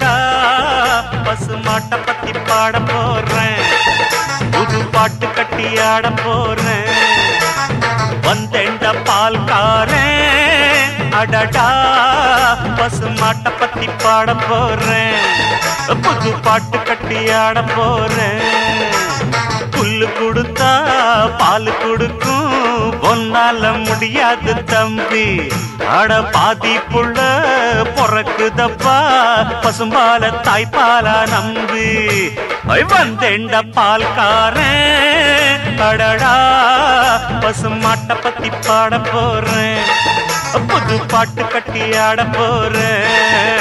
அடடா பசுமாட்டை பத்தி பாட போறேன், புது பாட்டு கட்டி ஆட போறேன். வந்தேண்ட பால்காரன் அடடா பசுமாட்டை பத்தி பாட போறேன், புது பாட்டு கட்டி ஆட போறேன். புல்லு கொடுத்தா பால் கொடுக்கும், ஒன்னால முடியாது தம்பி. அட பாதி புள்ள பொறக்குதப்பா, பசும்பால தாய்ப்பாலா நம்பி. வந்தேண்ட பால்காரன் அடடா பசுமாட்டை பத்தி பாட போறேன், புது பாட்டு கட்டி ஆட போறேன்.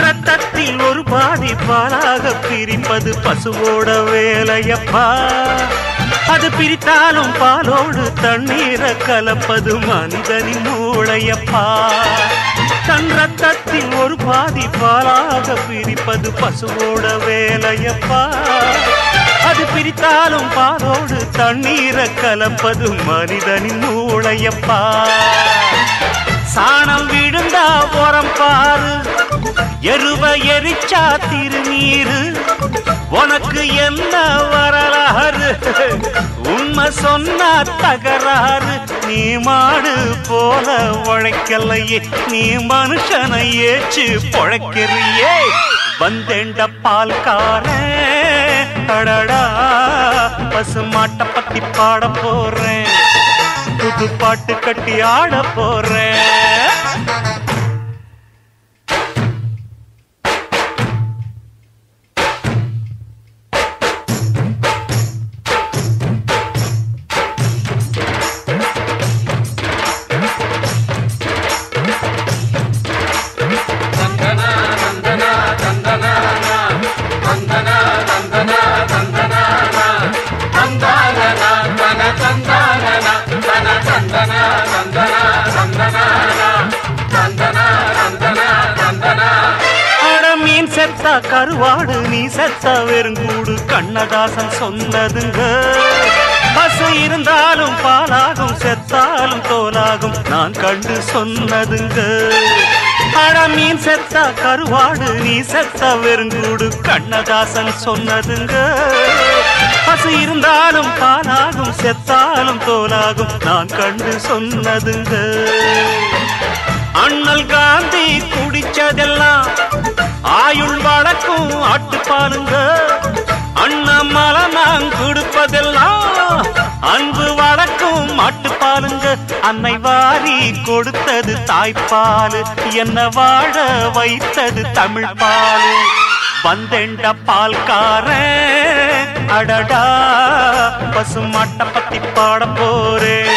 ரத்தத்தில் ஒரு பாதி பாலாக பிரிப்பது பசுவோட வேலையப்பா, அது பிரித்தாலும் பாலோடு தண்ணீரை கலப்பது மனிதனின் மூளையப்பா. தன் ரத்தத்தில் ஒரு பாதி பாலாக பிரிப்பது பசுவோட வேலையப்பா, அது பிரித்தாலும் பாலோடு தண்ணீரை கலப்பது மனிதனின் மூளையப்பா. சாணம் விழுந்தா உரம் பாரு, எருவ எரிச்சா திருநீரு, உனக்கு என்ன வரலாறு, உண்மை சொன்னா தகராறு. நீ மாடு போல உழைக்கலையே, நீ மனுஷனை ஏச்சு பொழைக்கிறியே. வந்தேண்ட பால்காரன் அடடா பசுமாட்டை பத்தி பாட போறேன், புது பாட்டு கட்டி ஆட போறேன். மீன் செத்தா கருவாடு, நீ செத்தா வெறுங்கூடு, கண்ணதாசன் சொன்னதுங்க. பசு இருந்தாலும் பாலாகும், செத்தாலும் தோலாகும், நான் கண்டு சொன்னதுங்க. அட மீன் செத்தா கருவாடு, நீ செத்தா வெறுங்கூடு, கண்ணதாசன் சொன்னதுங்க. பசு இருந்தாலும் பாலாகும், செத்தாலும் தோலாகும், நான் கண்டு சொன்னதுங்க. அண்ணல் காந்தி குடிச்சதெல்லாம் ஆயுள் வழக்கும் ஆட்டுப்பாலுங்க, அண்ணாமலை நான் கொடுப்பதெல்லாம் அன்பு வழக்கும் மாட்டுப்பாலுங்க. அன்னை வாரி கொடுத்தது தாய்ப்பாலு, என்ன வாழ வைத்தது தமிழ் பாலு. வந்தேண்ட பால்காரன் அடடா பசுமாட்டை பத்தி பாட போறேன்,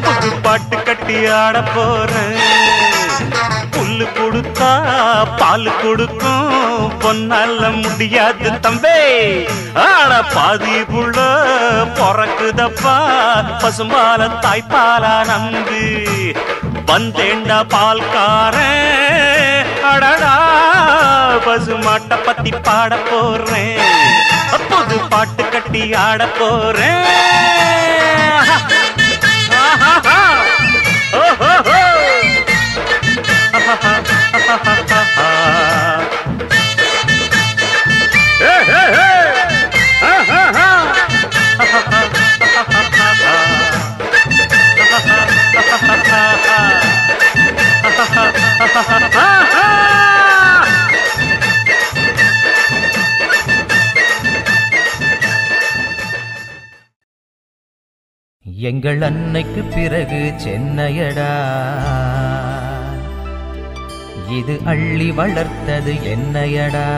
புது பாட்டு கட்டி ஆட போறேன். புல்லு கொடுத்தா பால் கொடுக்கும், பொன்னால முடியாது தம்பே. ஆட பாதி புள்ள பொறக்குதப்பா, பசும்பால தாய்ப்பாலா நம்பி. வந்தேண்ட பால்காரன் அடடா பசுமாட்டை பத்தி பாட போறேன், புது பாட்டு கட்டி ஆட போறேன். எங்கள் அன்னைக்கு பிறகு சென்னையடா, இது அள்ளி வளர்த்தது என்னையடா.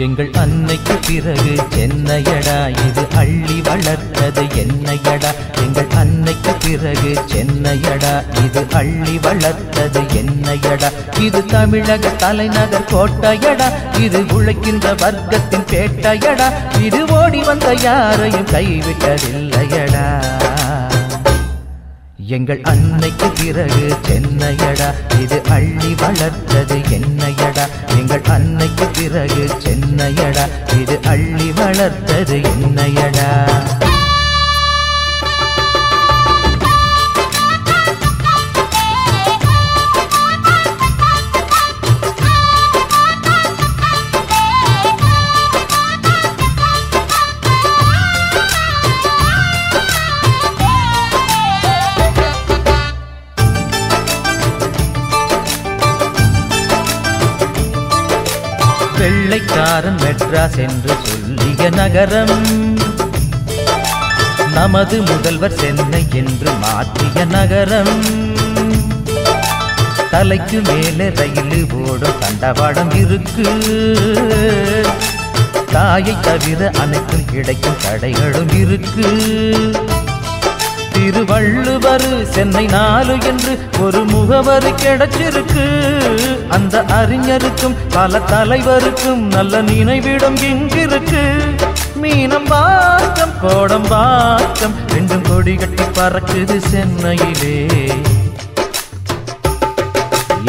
எங்கள் அன்னைக்கு பிறகு சென்னையடா இது அள்ளி வளர்த்தது என்னையடா எங்கள் அன்னைக்கு பிறகு சென்னையடா இது அள்ளி வளர்த்தது என்னையடா இது தமிழக தலைநகர் கோட்டையடா இது உழைக்கின்ற வர்க்கத்தின் பேட்டையடா இது ஓடி வந்த யாரையும் கைவிட்டதில்லையடா எங்கள் அன்னைக்கு பிறகு சென்னையடா இது அள்ளி வளர்த்தது என்னையடா எங்கள் அன்னைக்கு பிறகு சென்னையடா இது அள்ளி வளர்த்தது என்னையடா வெள்ளைக்காரன் மெட்ராஸ் என்று சொல்லிய நகரம் நமது முதல்வர் சென்னை என்று மாற்றிய நகரம் தலைக்கு மேலே ரயில் ஓடும் தண்டவாளம் இருக்கு தாயை தவிர அனைத்தும் கிடைக்கும் கடைகளும் இருக்கு திருவள்ளுவர் சென்னை 4 என்று ஒரு முகவரி கிடைச்சிருக்கு அந்த அறிஞருக்கும் பல தலைவருக்கும் நல்ல நினைவிடம் எங்கிருக்கு மீனம்பாக்கம் கோடம்பாக்கம் ரெண்டும் கொடி கட்டி பறக்குது சென்னையிலே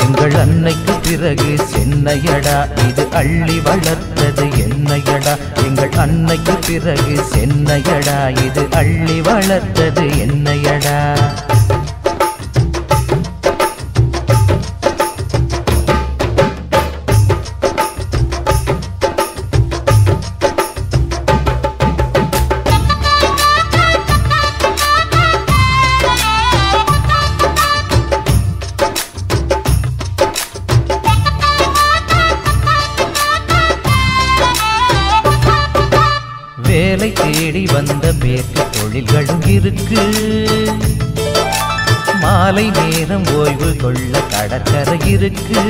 எங்கள் அன்னைக்கு பிறகு சென்னையடா இது அள்ளி வளர்த்தது என்னையடா எங்கள் அன்னைக்கு பிறகு சென்னையடா இது அள்ளி வளர்த்தது என்னையடா வேலை தேடி வந்த பேருக்கு தொழில்களும் இருக்கு மாலை நேரம் ஓய்வு கொள்ள கடற்கரை இருக்கு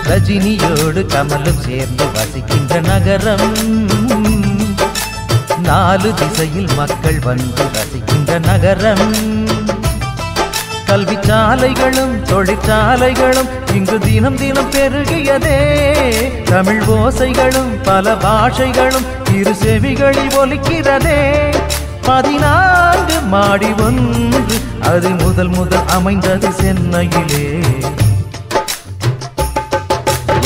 ரஜினியோடு கமலும் சேர்ந்து வசிக்கின்ற நகரம் 4 திசையில் மக்கள் வந்து ரசிக்கின்ற நகரம் கல்வி சாலைகளும் தொழிற்சாலைகளும் இங்கு தினம் தினம் பெருகியதே தமிழ் ஓசைகளும் பல பாஷைகளும் இரு செவிகளில் ஒலிக்கிறதே 14 மாடி ஒன்று அது முதல் அமைந்தது சென்னையிலே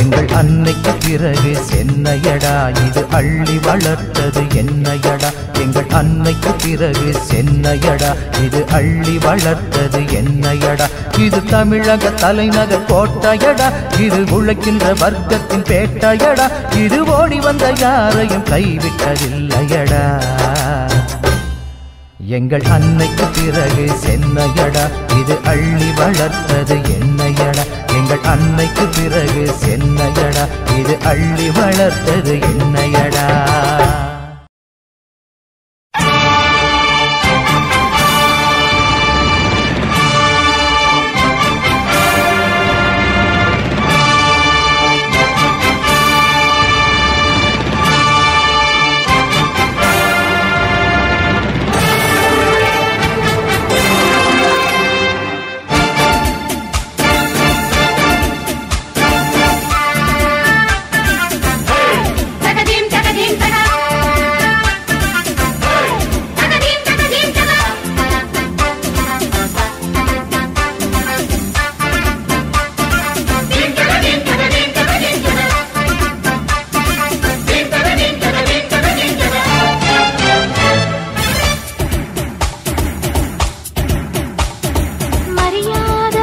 எங்கள் அன்னைக்கு பிறகு சென்னையடா இது அள்ளி வளர்த்தது என்னையடா எங்கள் அன்னைக்கு பிறகு சென்னையடா இது அள்ளி வளர்த்தது என்னையடா இது தமிழக தலைநகர் கோட்டையடா இது உழைக்கின்ற வர்க்கத்தின் பேட்டையடா இது ஓடி வந்த யாரையும் கைவிட்டதில்லையடா எங்கள் அன்னைக்கு பிறகு சென்னையடா இது அள்ளி வளர்த்தது என்னையடா எங்கள் அன்னைக்கு பிறகு சென்னையடா இது அள்ளி வளர்த்தது என்னையடா மரியாதை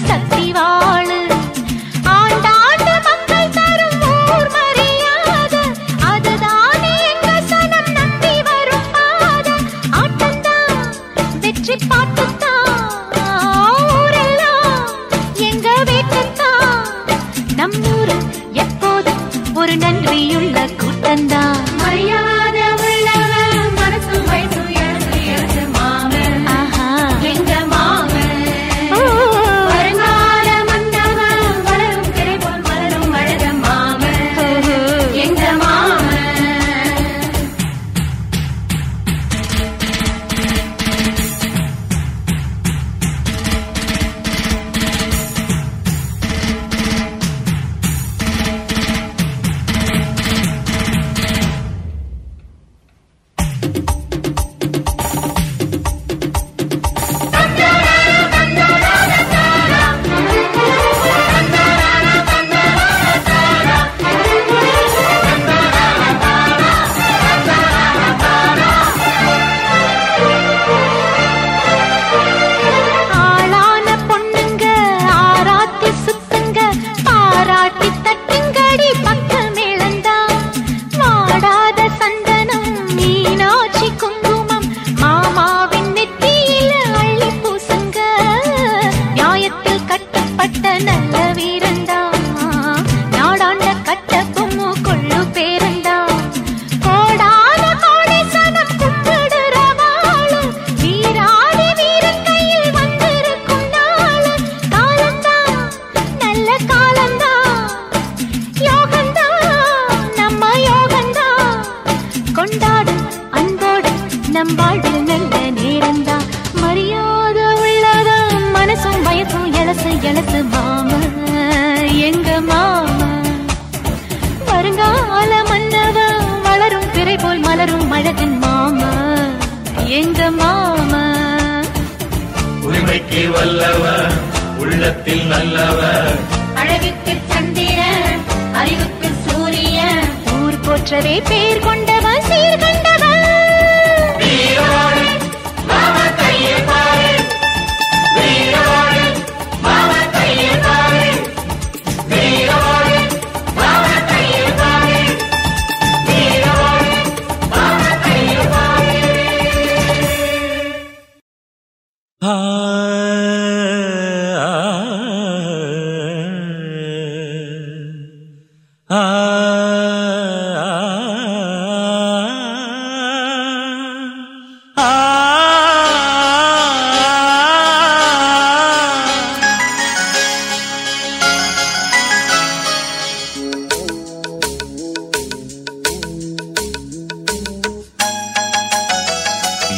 சக்தி வாழு ஆண்டாண்டு மக்கள் தரும் ஊர் மரியாதை அதுதானே எங்க சனம் நம்பி வரும் பாத ஆட்டம்தான் வெற்றி பாட்டுத்தான் ஊரெல்லாம் எங்க வீட்டுத்தான் நம்மூரு எப்போதும் ஒரு நன்றியுள்ள கூட்டம்தான் மரியாதை உள்ளவன் மனசும் வயசும் எழுது எழுது மாமன் எங்க மாமன் வருங்கால மன்னவன் வளரும் திரை போல் மலரும் அழக மாமன் எங்க மாமன்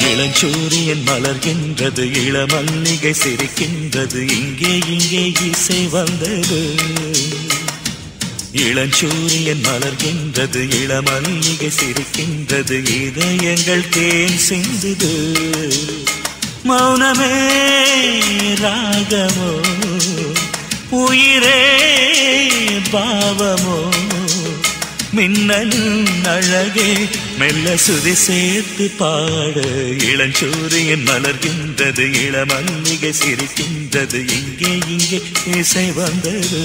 இளஞ்சூரியன் மலர்கின்றது இளமல்லிகை சிரிக்கின்றது இங்கே இங்கே இசை வந்தது இளஞ்சூரியன் மலர்கின்றது இளமல்லிகை சிரிக்கின்றது இதயங்கள் தேன் சிந்துது மௌனமே ராகமோ உயிரே பாவமோ மின்னலும் அழகே மெல்ல சுதி சேர்த்து பாட இளஞ்சூரியன் மலர்கின்றது இளமல்லிகை சிரிக்கின்றது இங்கே இங்கே இசை வந்தது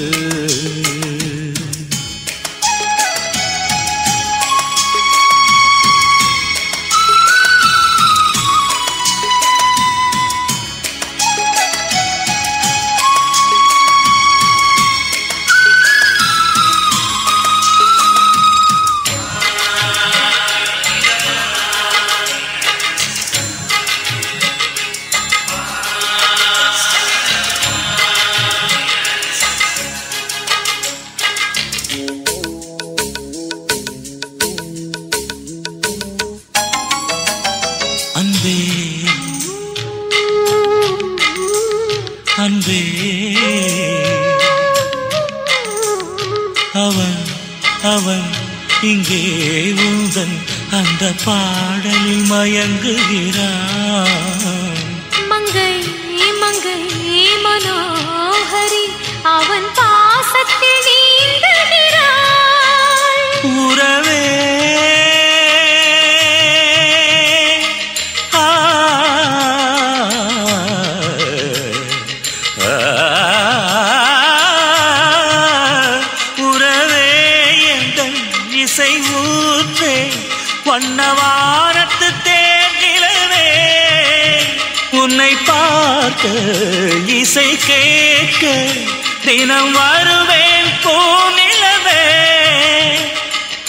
அன்பே அவன் அவன் இங்கே உந்தன் அந்த பாடலில் மயங்குகிறான் மங்கை மங்கை மனோஹரி அவன் பாசத்தில் நீந்துகிறாள் உறவே உன்னை பார்க்க இசை கேட்க தினம் வருவேன் பூநிலவே.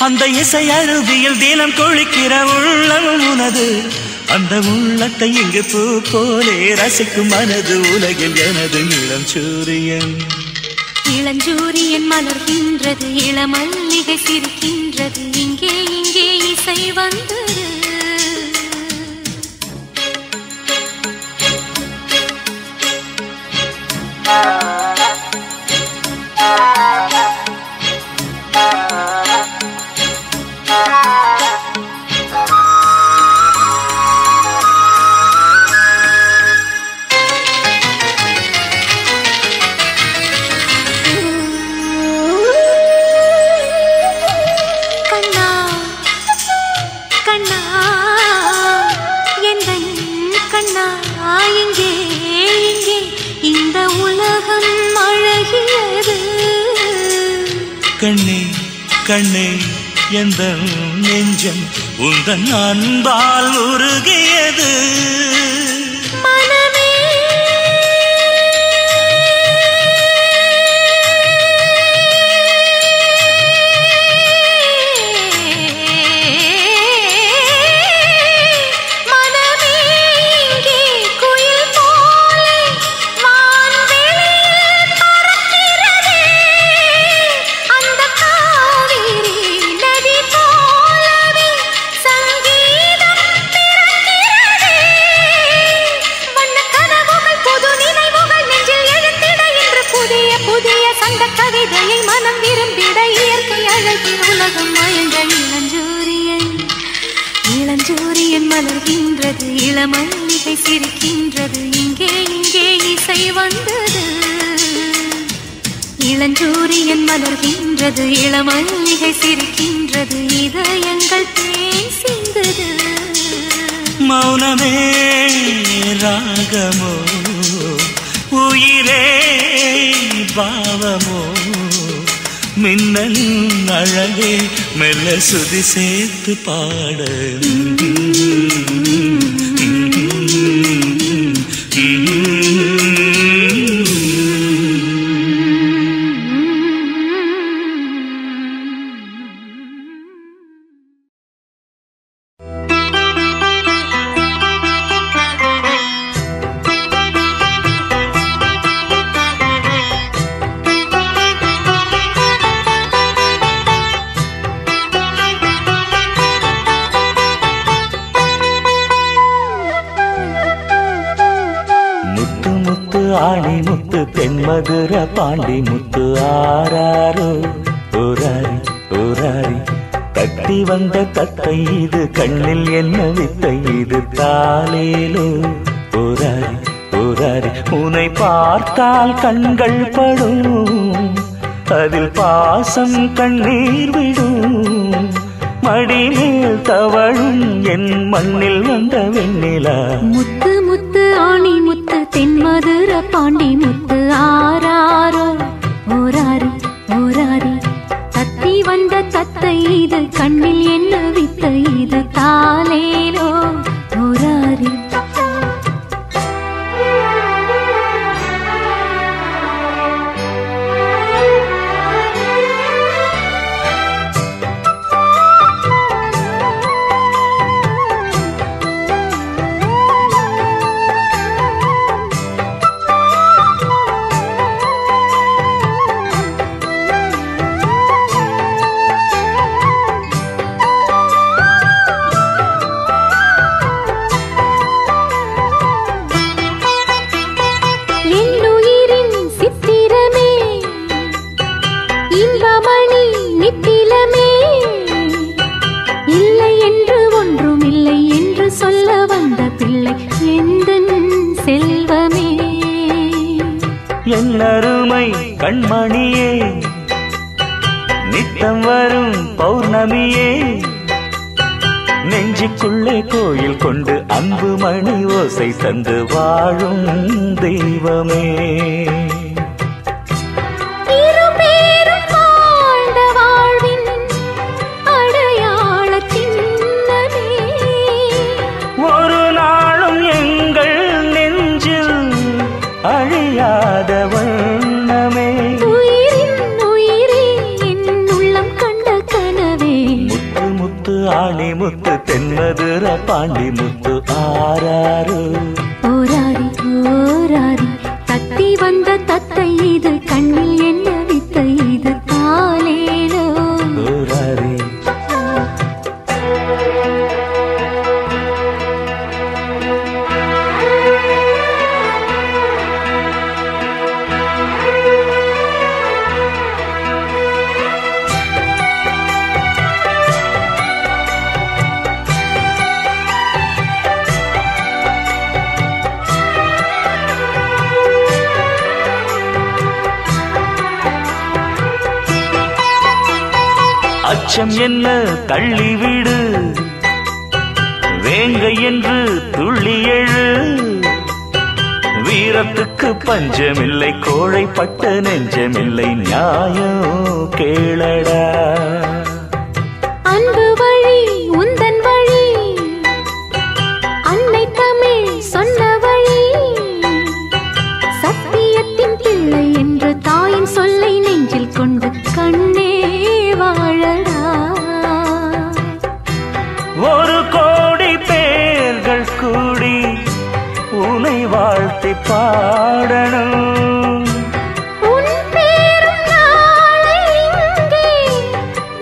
அந்த இசை அருவியில் தினம் கொழிக்கிற உள்ளம் உனது. அந்த உள்ளத்தை இங்கு பூ போலே ரசிக்கும் மனது உலகில் எனது இளம் சூரியன். இளஞ்சூரியன் மலர்கின்றது, இளமல்லிகை சிரிக்கின்றது, இங்கே இங்கே இசை வந்தது. கண்ணே கண்ணே எந்த நெஞ்சம் உந்தன் அன்பால் உருகியது. இளஞ்சூரியன் மலர்கின்றது, இளமல்லிகை சிரிக்கின்றது, இங்கே இங்கே இசை வந்தது. இளஞ்சூரியன் மலர்கின்றது, இளமல்லிகை சிரிக்கின்றது, இதயங்கள் தேன் சிந்துது. மௌனமே ராகமோ உயிரே பாவமோ மின்னல் அழகே மெல்ல சுதி சேர்த்து பாட. ஆணி முத்து தென்மதுர பாண்டி முத்து ஆராரோ ஓராரி ஓராரி தட்டி வந்த தத்தை இது கண்ணில் என்ன வித்தை இது தாலேலோ ஓராரி ஓராரி உன்னை பார்த்தால் கண்கள் படும் அதில் பாசம் கண்ணீர் விடும் மடிமேல் தவழும் என் மண்ணில் வந்த வெண்ணிலா. முத்து முத்து ஆணி முத்து தென்மதுர பாண்டி முத்து ஆராரோ ஓராரி ஓராரி தத்தி வந்த தத்தை இது கண்ணில் என்ன வித்தை இது தாலேலோ ஓராரி. என்னருமை கண்மணியே நித்தம் வரும் பௌர்ணமியே நெஞ்சுக்குள்ளே கோயில் கொண்டு அன்பு மணி ஓசை தந்து வாழும் தெய்வமே. ஒரு நாளும் எங்கள் அழியாத வண்ணமே உயிரின் உயிரே என் உள்ளம் கண்ட கனவே முத்து முத்து ஆணி முத்து தென்மதுர பாண்டி முத்து ஆராரு ஓராரி ஓராரி தத்தி வந்த தத்தை இது கண்ணில் என்ன வித்தை இது தாலேலோ ஓராரி அச்சம் என்ன தள்ளிவிடு வேங்க என்று துள்ளி எழு வீரத்துக்கு பஞ்சமில்லை கோழைப்பட்ட நெஞ்சமில்லை நியாயம் கேளடா அன்பு வழி உந்தன் வழி அன்னை தமிழ் சொன்ன வழி சத்தியத்தின் பிள்ளை என்று தாயின் சொல்லை நெஞ்சில் கொண்டு கண்ணே வாழடா ஒரு கோடி பேர்கள் கூடி உனை வாழ்த்தி பாடணும் உன் பேரும் நாளை இங்கே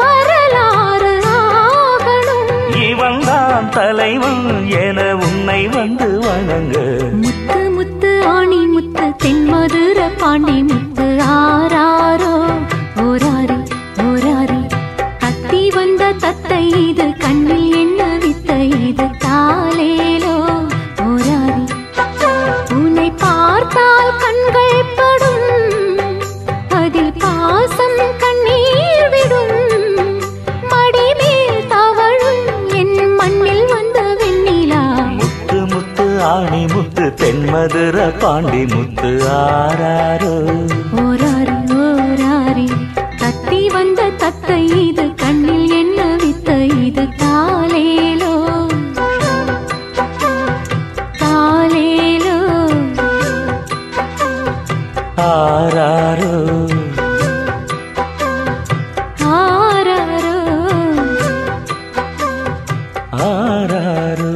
வரலாறு ஆகணும் இவன் தான் தலைவன் என உன்னை வந்து வணங்க முத்து முத்து ஆணி முத்து தென்மதுர பாண்டி முத்து ஆராரோ ஓராரி ஓராரி தத்தி வந்த தத்தை இது கண்ணில் என்ன வித்தை இது தாலேலோ ஓராரி உன்னை பார்த்தால் கண்கள் படும் அதில் பாசம் கண்ணீர் விடும் மடிமேல் தவழும் என் மண்ணில் வந்த வெண்ணிலா முத்து முத்து ஆணி முத்து தென்மதுர பாண்டி முத்து ஆராரோ ஓராரி ஓராரி தத்தி வந்த தத்தை இது கண்ணில் என்ன வித்தை இது தாலேலோ தாலேலோ ஆராரோ ஆராரோ ஆராரோ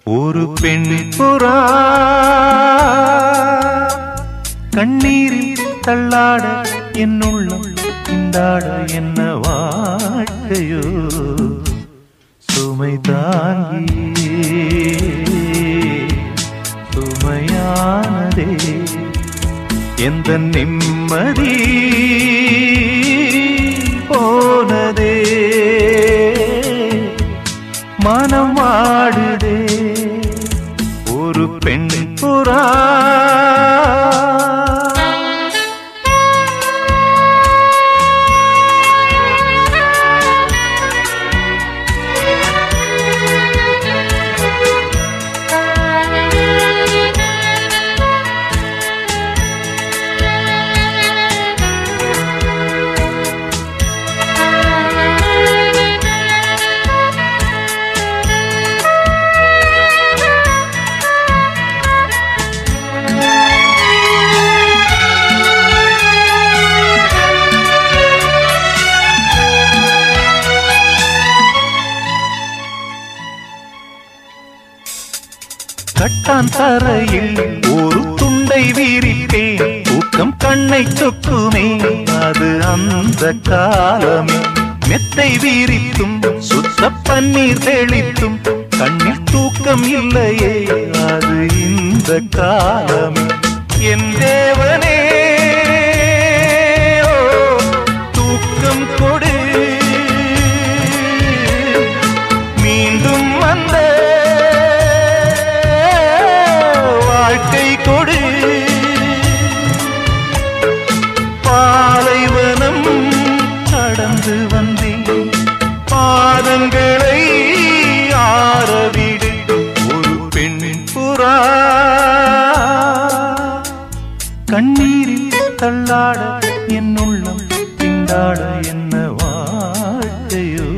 ஒரு பெண் புறா கண்ணீரில் தள்ளாட என்னுள்ளம் திண்டாட என்ன வாழ்க்கையோ சுமை தாங்கி சுமையானதே எந்த நிம்மதி போனதே மனம் வாடுதே ஒரு பெண் புறா கட்டான் தரையில் ஒரு துண்டை விரிப்பேன் தூக்கம் கண்ணை சொக்குமே அது அந்த காலமே மெத்தை விரித்தும் சுத்த பன்னீர் தெளித்தும் கண்ணில் தூக்கம் இல்லையே அது இந்த காலமே என் தேவனே கண்ணீரில் தள்ளாட என் உள்ளம் திண்டாட என்ன வாழ்க்கையோ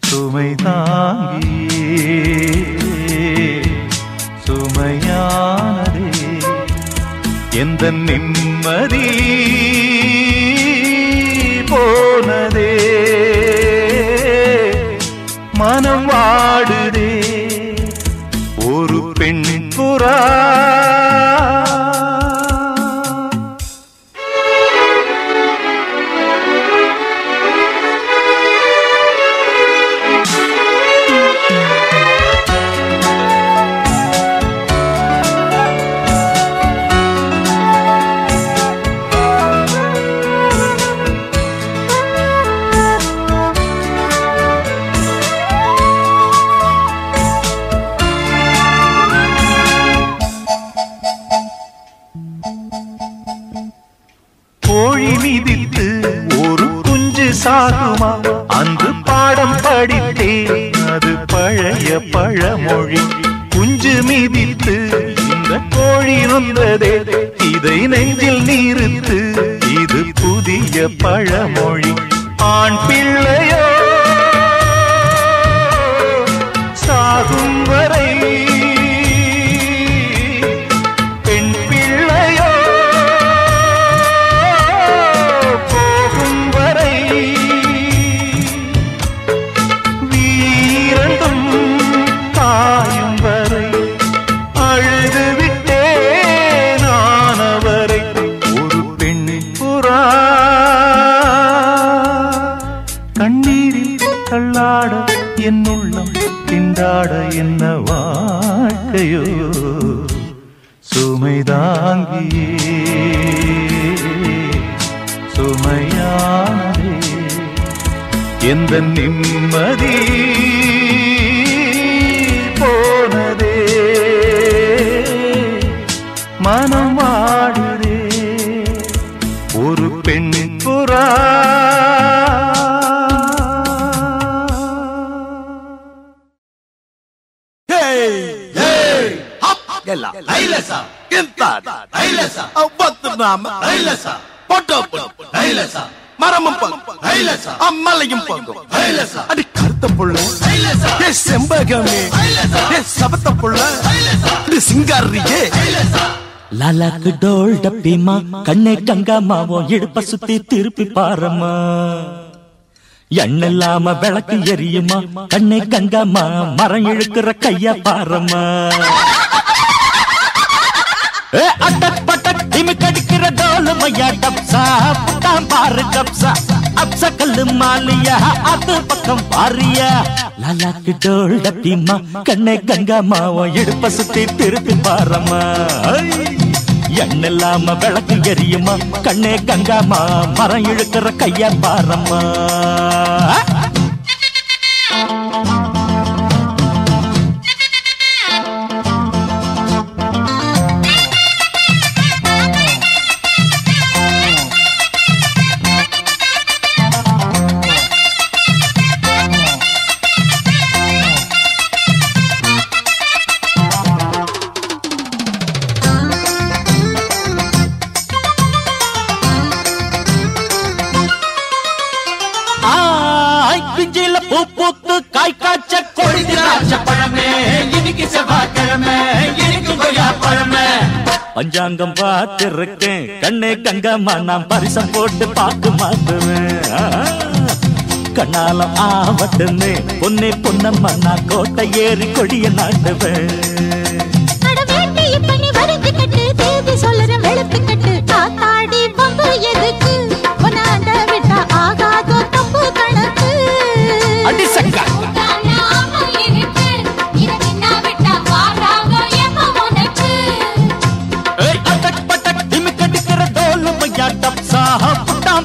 சுமை தாங்கியே சுமையானதே எந்த நிம்மதி போனதே மனம் வாடுதே ஒரு பெண் புறா கோழி மிதித்து ஒரு குஞ்சு சாகுமா அன்று பாடம் படித்தேன் அது பழைய பழமொழி குஞ்சு மிதித்து இந்த கோழி வந்ததே இதை நெஞ்சில் நிறுத்து இது புதிய பழமொழி ஆண் பிள்ளையோ சாகும் வரை தள்ளாட என் உள்ளம் திண்டாட என்ன வாழ்க்கையோ சுமை தாங்கியே சுமையானதே எந்த நிம்மதி போனதே மனம் வாடுதே ஒரு பெண் புறா அம்மலையும் அடி கருத்த புள்ள செம்பகமே சபத்த புள்ள சிங்காரியே லாலாக்கு டோல் டப்பிமா கண்ணை கங்காமாவோ இடுப்ப சுத்தி திருப்பி பாரம்மா எண்ணில்லாம விளக்கு எரியுமா கண்ணை கங்காமா மரம் இழுக்கிற கைய பாரம்மா அட்டக் பட்டக் திமிக்கடிக்கிற டோலுமையா டப்சா புட்டாம் பாரு கப்சா அப்சா கல்லு மாலியா அது பக்கம் பாரியா லாலாக்கு டோல் டப்பிமா கண்ணை கங்காமாவோ இடுப்ப சுத்தி திருப்பி பாரம்மா எண்ணில்லாம விளக்கு எரியுமா கண்ணே கங்காமா மரம் இழுக்கிற கைய பாரம்மா பூத்து காய் காய்ச்ச கொடி திராட்சை பழமே இன்னைக்கு செவ்வாய்க்கிழமை இன்னைக்கு கொய்யா பழமே பஞ்சாங்கம் பார்த்திருக்கேன் கண்ணே கங்கம்மா நான் பரிசம் போட்டு பார்க்க மாட்டுவேன் கண்ணாலம் ஆவட்டுன்னு பொன்னே பொன்னம்மா நான் கோட்டை ஏறி கொடிய நாட்டுவேன் அடி சக்கா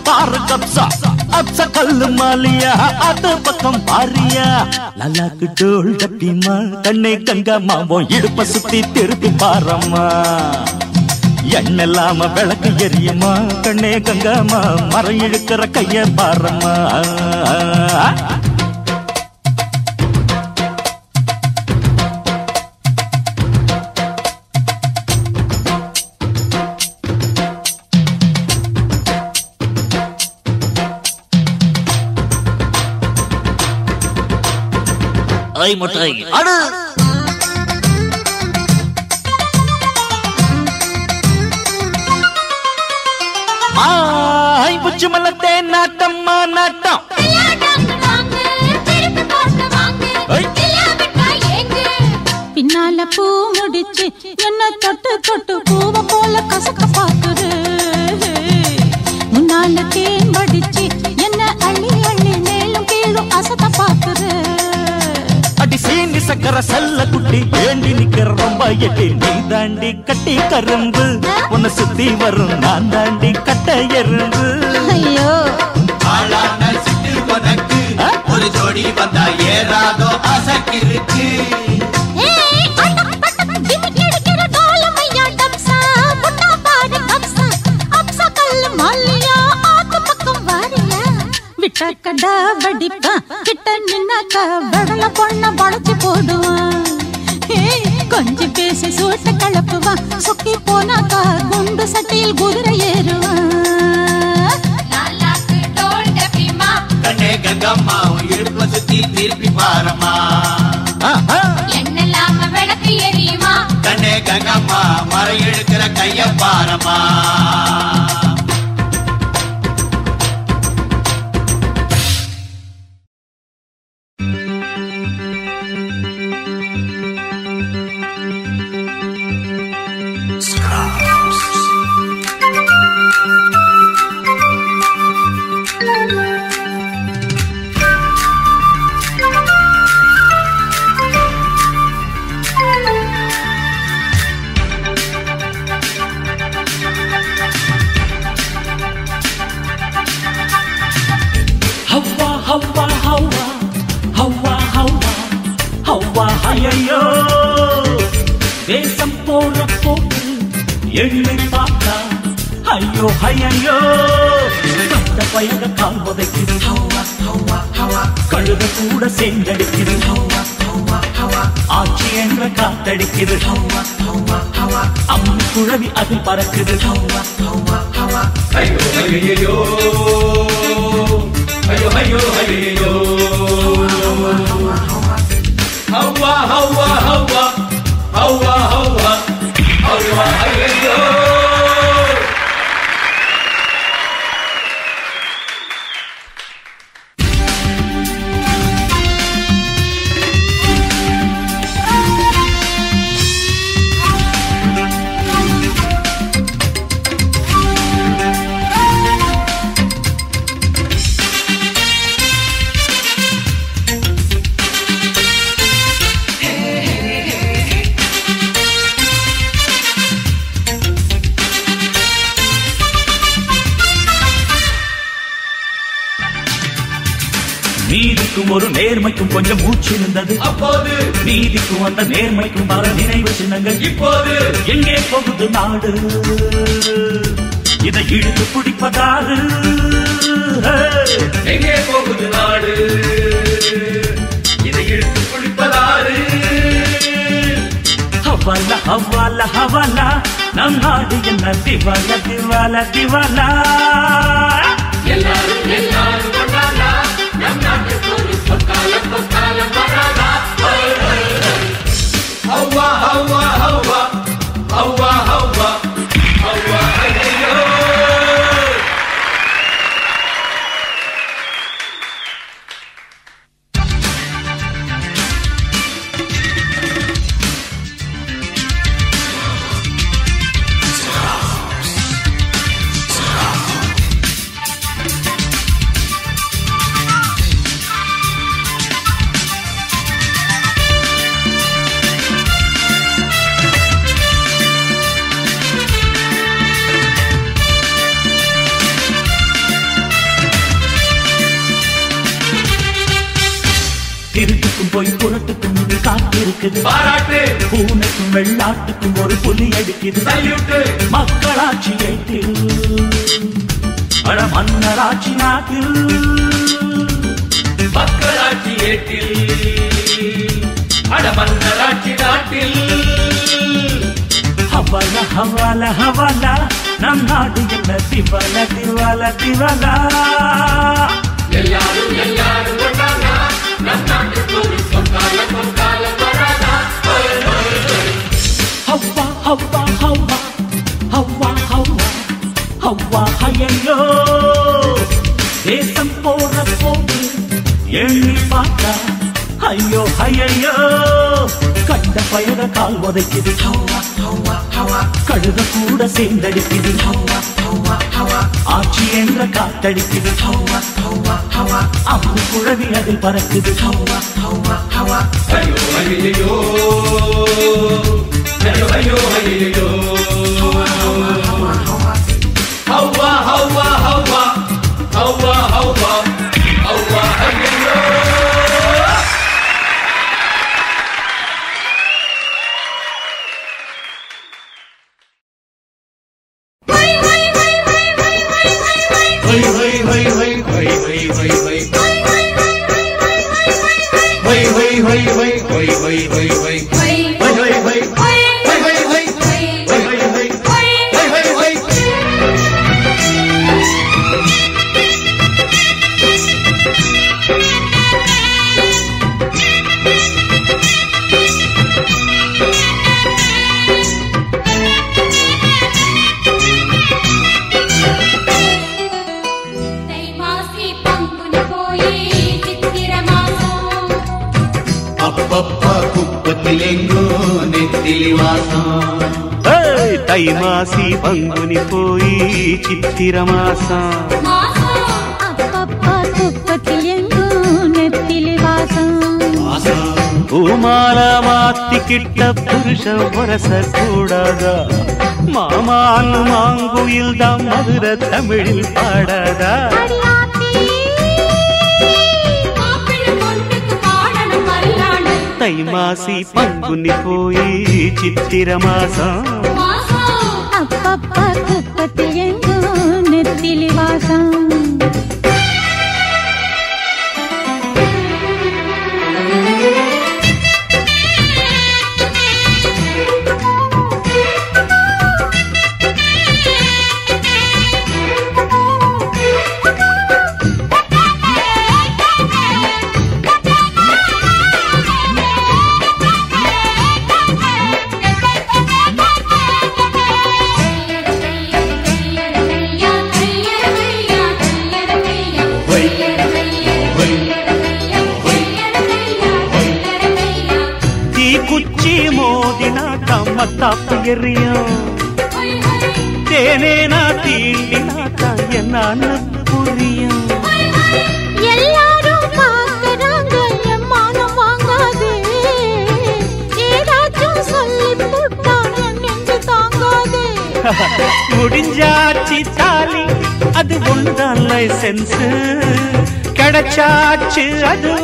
பாரு கப்சா அப்சா கல்லு மாலியா அது பக்கம் பாரியா லாலாக்கு டோல் டப்பிமா கண்ணை கங்காமாவோ இடுப்ப சுத்தி திருப்பி பாரம்மா எண்ணில்லாம விளக்கு எரியுமா கண்ணே கங்காமா மரம் இழுக்கிற கைய பாரம்மா தை முட்டை அடு. புச்சு மலத்தே நாட்டம்மா நாட்டம். பின்னால பூ முடிச்சு என்ன தொட்டு தொட்டு பூவ போல கசக்க பாக்குது. முன்னால தேன் வடிச்சு என்ன அள்ளி அள்ளி மேலும் கீழும் அசத்த பாக்குது. அடி சீனி சக்கர செல்ல குட்டி ஏண்டி நிக்கிற ரொம்ப எட்டி. நீ தாண்டி கட்டி கரும்பு உன்னை சுத்தி வரும் நான் தாண்டி கட்ட எறும்பு. ஐயோ ஆளான சிட்டு உனக்கு ஒரு ஜோடி வந்தா ஏறாதோ அசக்கிருக்கு. விட்டக்கடா வடிப்பா கிட்ட நின்னாக்கா வடல பொண்ண வளைச்சு போடுவான். கொஞ்சம் பேசி சூட்ட கலப்புவான். சுக்கி போனாக்கா குண்டு சட்டையில் குதிரை ஏறுவான். கண்ணே கங்கம்மா இடுப்ப சுத்தி திருப்பி பாரம்மா. என்னெல்லாம விளக்கு எரியுமா. கண்ணே கங்கம்மா மரம் எடுக்கிற கைய பாரம்மா. ஐயோ தேசம் போற போக்கு எண்ணி பார்த்தா ஐயோ ஐயோ கட்ட பயக கால் உதைக்குது. கழுத கூட சேர்ந்தடிக்குது. ஆட்சி என்ற காத்தடிக்குது. அம்மி குழவி அது பறக்குது. ஐயோ ஐயோ ஐயோ ஐயோ ஐயோ ஹவ்வா ஹவ்வா ஹவ்வா ஹவ்வா ஹவ்வா ஹவ்வா ஐயோ. நீதிக்கும் ஒரு நேர்மைக்கும் கொஞ்சம் மூச்சு இருந்தது. அப்போது நீதிக்கும் அந்த நேர்மைக்கும் வர நினைவு சின்னங்கள். இப்போது எங்கே போகுது நாடு இதை இழுத்து பிடிப்பதாறு. எங்கே போகுது நாடு இதை இழுத்து பிடிப்பதாறு. ஹவாலா ஹவாலா ஹவாலா நம் நாடு என்ன திவாலா திவாலா திவாலா. எல்லாரும் எல்லாரும் கொண்டாடா நம் நாட்டுக்கு ஒரு பொற்காலம் பொற்காலம் வராதா. ஹவ்வா ஹவ்வா ஹவ்வா ஹவ்வா ஹவ்வா ஹவ்வா ஐயோ. திருட்டுக்கும் போய் புறட்டுக்கும் இது காத்திருக்குது. பாராட்டு பூனைக்கும் வெள்ளாட்டுக்கும் ஒரு புலி அடிக்குது. சல்யூட்டு மக்களாட்சி ஏட்டில் அட மன்னராட்சி நாட்டில். மக்களாட்சி ஏட்டில் அட மன்னராட்சி நாட்டில். ஹவாலா ஹவாலா ஹவாலா நம் நாடு என்ன திவாலா திவாலா திவாலா. எல்லாரும் எல்லாரும் கொண்டாடா நம் நாட்டுக்கு ஒரு பொற்காலம் வராதா ஹவ்வா ஹவ்வா ஹவ்வா ஹவ்வா ஹவ்வா ஹவ்வா ஹையோ தேசம் போற போது எண்ணி பார்த்தா ஐயோ ஐயோ கண்ட பயண கால் உதைக்குது கழுத கூட சேர்ந்தடிக்குது ஆட்சி என்ற காத்தடிக்குது அம்பு குழவி அதில் பறக்குது ஐயோ ஐயோ ஐயோ ஐயோ ஐயோ ஹவ்வா ஹவ்வா ஹவ்வா ஹவ்வா ஹவ்வா ஹவ்வா ஐயோ தை மாசி பங்குனி போய் சித்திர மாசம் அப்பப்பா குப்பத்தில் எங்கும் நெத்திலி வாசம் பூமால மாத்திக்கிட்ட புருஷன் வரச கூடாதா மாமான் மாங்குயில் தான் மதுர தமிழில் பாடாதா தை மாசி பங்குனி போய் சித்திர மாசம் அப்பப்பா குப்பத்தில் எங்கும் நெத்திலி வாசம் மத்தாப்பு எறியும் தேனேனா தீண்டினாக்கா என்ன புரியும் எல்லாரும் பார்க்கறாங்க எம்மானம் வாங்காது ஏதாச்சும் சொல்லி போட்டா நெஞ்சு தாங்காது முடிஞ்சாச்சி தாலி அது ஒன்றுதான் லைசன்ஸ் கிடைச்சாச்சு அது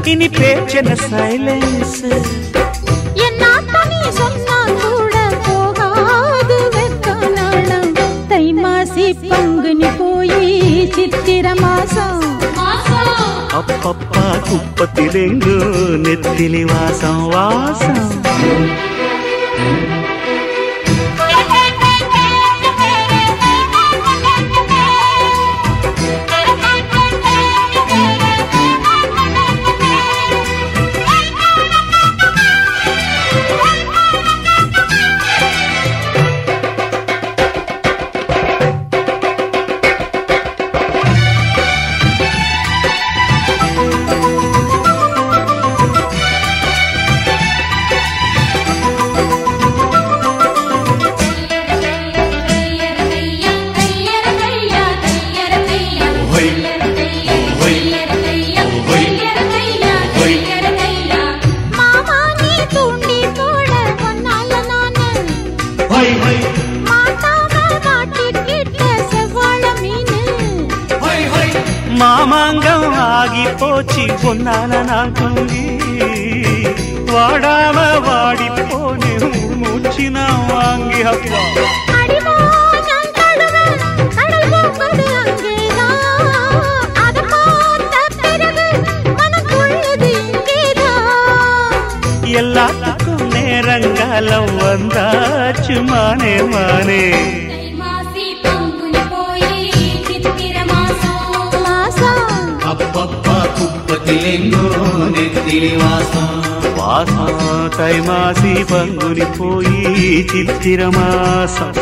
இனி பேச்சன சைலன்ஸ் பங்குனி போய் சித்திர மாசம் அப்பப்பா குப்பத்திலேங்கு நெத்திலி வாசம் வாசம் மாமாங்கம் ஆகி போச்சு பொன்னான நான் தூங்கி வாடாம வாடி போனே மூச்சு நான் வாங்கி அப்பா எல்லாத்துக்கும் நேரங்காலம் வந்தாச்சு மானே மானே அப்பப்பா குப்பத்திலேங்கோ நெத்தி வாசம் தை மாசி பங்குனி போய் சித்திர மாசம்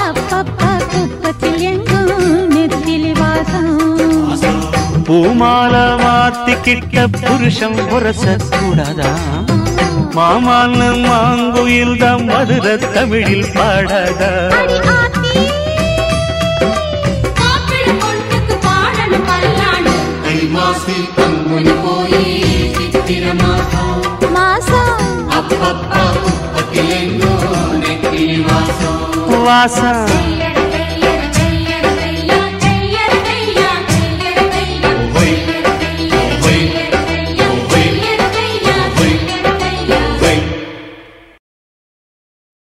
அப்பப்பா குப்பத்தில் எங்கும் நெத்திலி வாசம் பூமால மாத்திக்கிட்ட புருஷம் புரச கூடாதா மாமான மாங்குயில் தான் மதுர தமிழில் பாடாதா வாசம்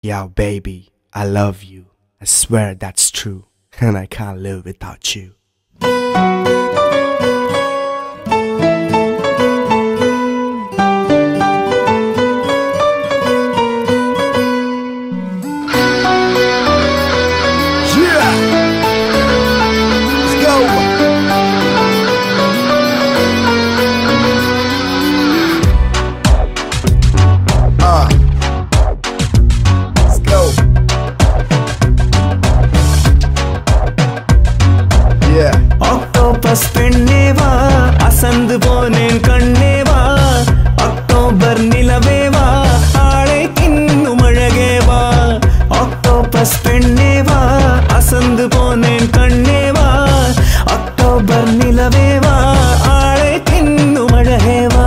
Yeah, baby, I love you. I swear that's true, and I can't live without you. அசந்து போனேன் கண்ணேவா அக்டோபர் நிலவேவா ஆளை தின்னும் அழகேவா ஆக்டோபஸ் பெண்ணேவா அசந்து போனேன் கண்ணேவா அக்டோபர் நிலவேவா ஆளை தின்னும் அழகேவா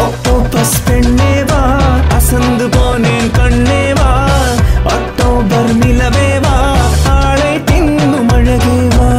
ஆக்டோபஸ் பெண்ணேவா அசந்து போனேன் கண்ணேவா அக்டோபர் நிலவேவா ஆளை தின்னும் அழகேவா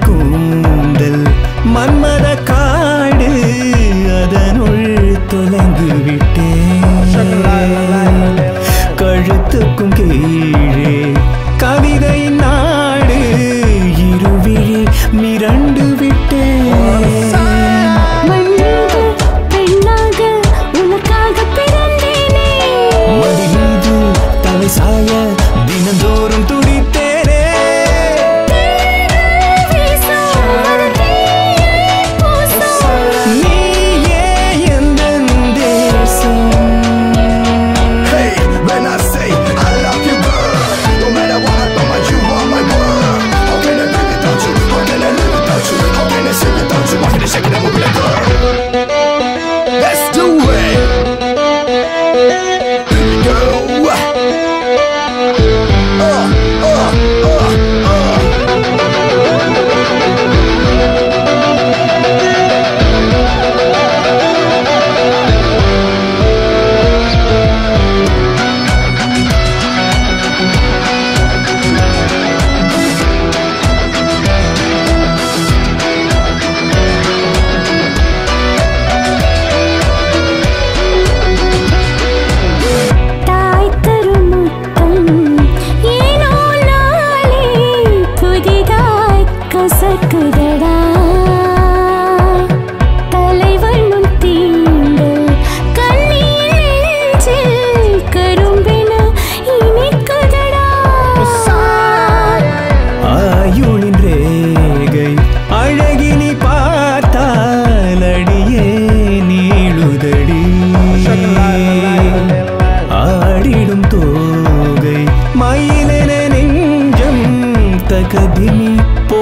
கூந்தல் மன்மத காடு அதனுள் தொலைந்து விட்டேன் கழுத்துக்கும் கீழே கவிதை நாடு இருவிழி மிரண்டு விட்டேன் மடி மீது தலை சாய தினந்தோறும் துடித்தேனே கதினி போ